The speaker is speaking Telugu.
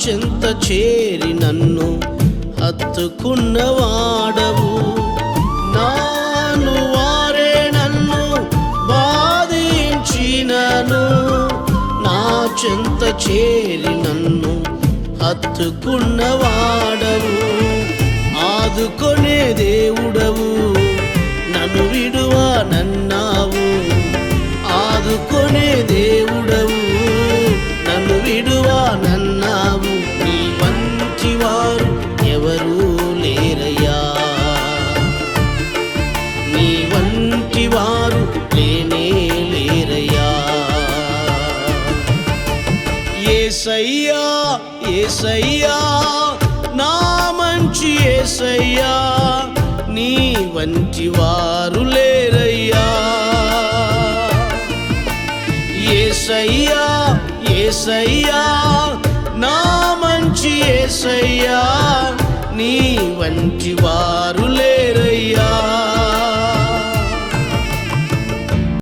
చెంత చేరి నన్ను హత్తుకున్నవాడవు. నాను వారే నన్ను బాధించినను, నా చెంత చేరి నన్ను హత్తుకున్నవాడవు. ఆదుకొనే దేవుడవు, నన్ను విడువనన్నావు. ఆదుకొనే దేవుడవు, నన్ను విడువనన్నావు. నీ వంటి వారు ఎవరూ లేరయ్యా, నీ వంటి వారు లేనే లేరయ్యా. యేసయ్యా యేసయ్యా నా మంచి యేసయ్యా, నీ వంటి వారు లేరయ్యా. యేసయ్యా యేసయ్యా నా మంచి యేసయ్యా, నీ వంటి వారు